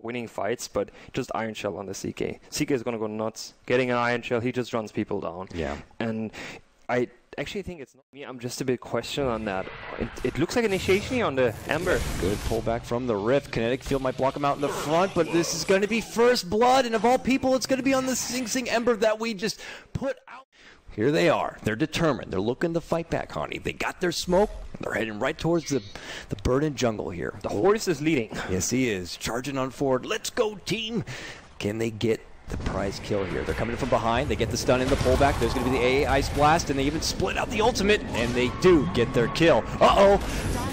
winning fights, but just Iron Shell on the CK. CK is going to go nuts. Getting an Iron Shell, he just runs people down. Yeah. And I actually think it's not me. I'm just a bit questioned on that. It looks like initiation on the Ember. Good pullback from the Rift. Kinetic Field might block him out in the front, but this is going to be first blood, and of all people, it's going to be on the Sing Sing Ember that we just put out. Here they are. They're determined. They're looking to fight back, Honey. They got their smoke. They're heading right towards the burden jungle here. The Horse is leading. Yes, he is. Charging on forward. Let's go, team. Can they get the prize kill here? They're coming from behind. They get the stun in the pullback. There's going to be the AA Ice Blast, and they even split out the ultimate, and they do get their kill. Uh-oh.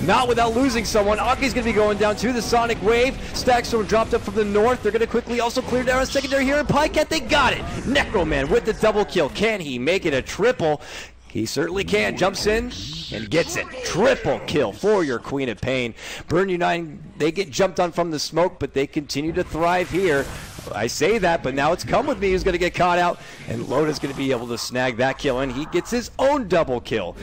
Not without losing someone. Akke's going to be going down to the Sonic Wave. Stackstorm dropped up from the north. They're going to quickly also clear down a secondary here, and Pajkatt, they got it. Necroman with the double kill. Can he make it a triple? He certainly can. Jumps in and gets it. Triple kill for your Queen of Pain. Burn United, they get jumped on from the smoke, but they continue to thrive here. I say that, but now it's Come With Me who's going to get caught out, and Loda's going to be able to snag that kill, and he gets his own double kill.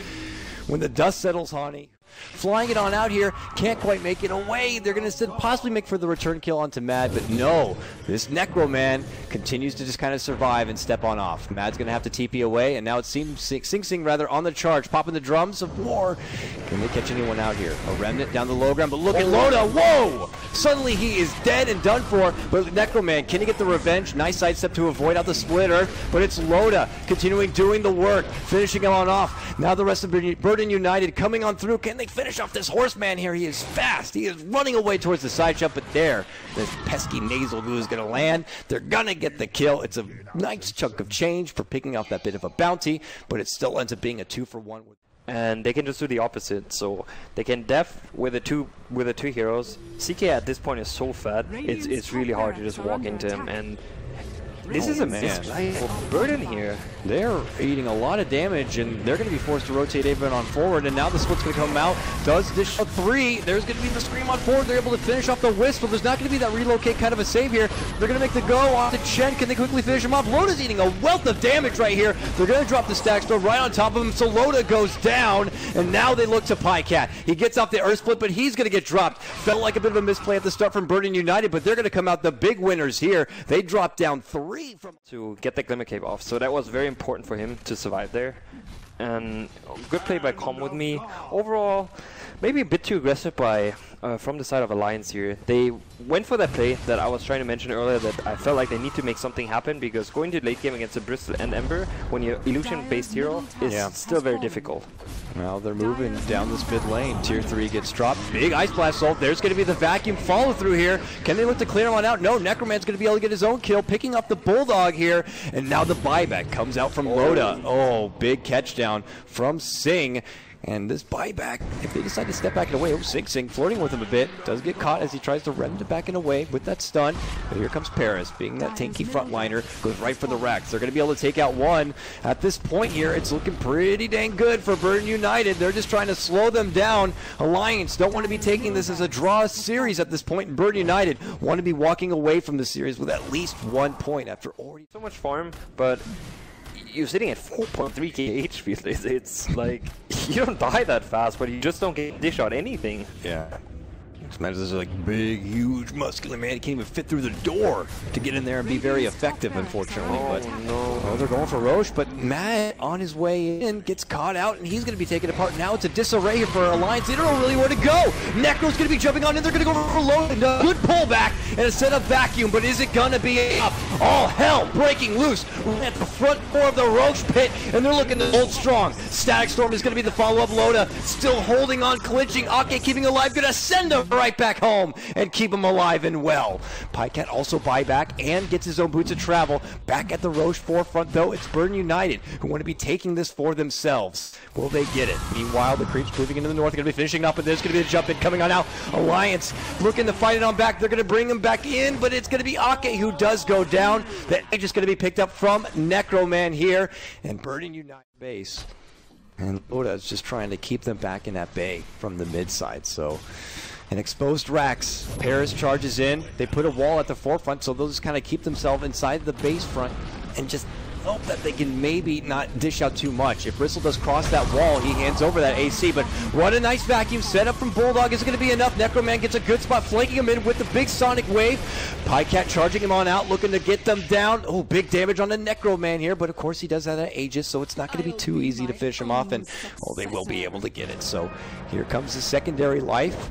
When the dust settles, Honey, flying it on out here, can't quite make it away. They're going to possibly make for the return kill onto Mad, but no. This Necroman continues to just kind of survive and step on off. Mad's going to have to TP away, and now it seems Sing Sing rather on the charge, popping the drums of war. Can they catch anyone out here? A Remnant down the low ground, but look at Loda. Whoa! Suddenly he is dead and done for, but Necroman, can he get the revenge? Nice sidestep to avoid out the splitter, but it's Loda continuing doing the work, finishing him on off. Now the rest of Burden United coming on through. Can they finish off this Horseman here? He is fast. He is running away towards the side jump, but there, this pesky nasal goo is going to land. They're going to get the kill. It's a nice chunk of change for picking off that bit of a bounty, but it still ends up being a 2-for-1. And they can just do the opposite, so they can def with the two heroes. CK at this point is so fat, it's really hard to just walk into him, and this is a misplay for Burden here. They're eating a lot of damage, and they're going to be forced to rotate even on forward, and now the split's going to come out. Does this 3? There's going to be the Scream on forward. They're able to finish off the Wisp, but there's not going to be that relocate kind of a save here. They're going to make the go on to Chen. Can they quickly finish him off? Loda's eating a wealth of damage right here. They're going to drop the Stackstorm right on top of him, so Loda goes down, and now they look to Pajkatt. He gets off the Earth Split, but he's going to get dropped. Felt like a bit of a misplay at the start from Burden United, but they're going to come out the big winners here. They drop down 3 to get the Glimmer Cape off, so that was very important for him to survive there. And good play by Come With Me. Overall, maybe a bit too aggressive by from the side of Alliance here. They went for that play that I was trying to mention earlier, that I felt like they need to make something happen, because going to late game against a Bristol and Ember when you're illusion-based hero is still very difficult. Well, they're moving down this mid lane. Tier 3 gets dropped. Big Ice Blast ult. There's going to be the vacuum follow through here. Can they look to clear one out? No, Necroman's going to be able to get his own kill, picking up the Bulldog here. And now the buyback comes out from Loda. Oh, big catch down from Sing. And this buyback, if they decide to step back and away, Sing Sing flirting with him a bit, does get caught as he tries to rem to back and away with that stun. But here comes Paris, being that tanky frontliner, goes right for the racks. They're going to be able to take out one. At this point here, it's looking pretty dang good for Burden United. They're just trying to slow them down. Alliance don't want to be taking this as a draw series at this point, and Burden United want to be walking away from the series with at least 1 point after already so much farm, but you're sitting at 4.3k HP. It's like, you don't die that fast, but you just don't get dish out anything. Yeah. Imagine this is like big, huge, muscular man. He can't even fit through the door to get in there and be very effective, unfortunately. Oh, they're going for Roche, but Matt on his way in gets caught out, and he's going to be taken apart. Now it's a disarray here for Alliance. They don't know really where to go. Necro's going to be jumping on in. They're going to go for Loda. Good pullback and a set of vacuum, but is it going to be enough? All hell breaking loose at the front door of the Roche pit, and they're looking to hold strong. Static Storm is going to be the follow-up. Loda still holding on, clinching. Akke keeping alive, going to send him right back home and keep him alive and well. Pajkatt also buyback and gets his own boots of travel. Back at the Roche forefront, though, it's Burden United who want to be taking this for themselves. Will they get it? Meanwhile, the creeps moving into the north are going to be finishing up, and there's going to be a jump in coming on out. Alliance looking to fight it on back. They're going to bring him back in, but it's going to be Akke who does go down. The edge is going to be picked up from Necroman here, and Burden United base. And Loda is just trying to keep them back in that bay from the mid side. So an exposed racks. Paris charges in. They put a wall at the forefront, so they'll just kind of keep themselves inside the base front and just hope that they can maybe not dish out too much. If Bristol does cross that wall, he hands over that AC. But what a nice vacuum setup from Bulldog. Is it going to be enough? Necroman gets a good spot, flanking him in with the big Sonic Wave. Pajkatt charging him on out, looking to get them down. Oh, big damage on the Necroman here. But of course, he does have that Aegis, so it's not going to be too easy to finish him off. And they will be able to get it. So here comes the secondary life.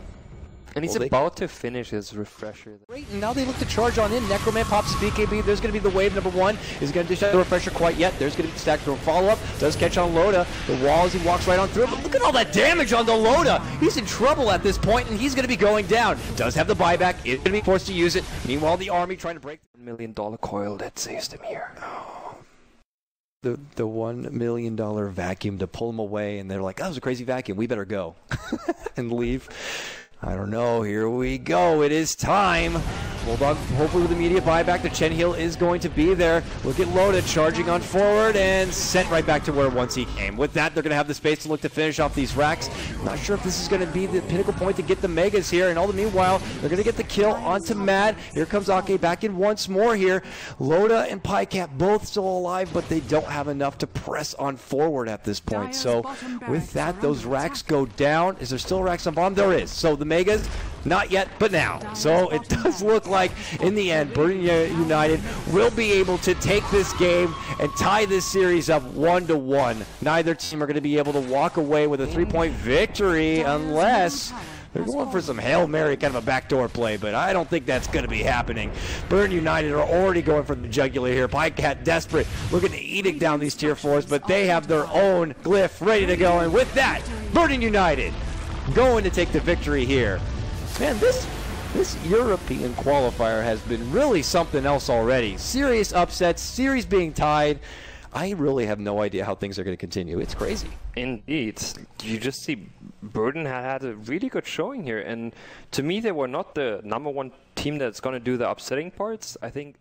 And he's about to finish his refresher. Great, and now they look to charge on in. Necroman pops his BKB. There's going to be the wave number 1. Is going to dish out the refresher quite yet. There's going to be the stack through a follow-up. Does catch on Loda. The wall as he walks right on through. But look at all that damage on the Loda. He's in trouble at this point, and he's going to be going down. Does have the buyback. Is going to be forced to use it. Meanwhile, the army trying to break $1 million coil that saves them here. The $1 million vacuum to pull him away, and they're like, that was a crazy vacuum. We better go and leave. I don't know. Here we go. It is time. Bulldog, hopefully with immediate buyback. The Chen heal is going to be there. Look at Loda charging on forward and sent right back to where once he came. With that, they're going to have the space to look to finish off these racks. Not sure if this is going to be the pinnacle point to get the Megas here. And all the meanwhile, they're going to get the kill onto Mad. Here comes Akke back in once more here. Loda and Pajkatt both still alive, but they don't have enough to press on forward at this point. So with that, those racks go down. Is there still racks on bottom? There is. So the Megas, not yet, but now. So it does look like, in the end, Burden United will be able to take this game and tie this series up 1-1. Neither team are going to be able to walk away with a 3-point victory unless they're going for some Hail Mary, kind of a backdoor play, but I don't think that's going to be happening. Burden United are already going for the jugular here. Pajkatt desperate, looking to edict down these tier 4s, but they have their own glyph ready to go. And with that, Burden United going to take the victory here. Man, this European qualifier has been really something else already. Serious upsets, series being tied. I really have no idea how things are going to continue. It's crazy. Indeed. You just see Burden had a really good showing here. And to me, they were not the #1 team that's going to do the upsetting parts. I think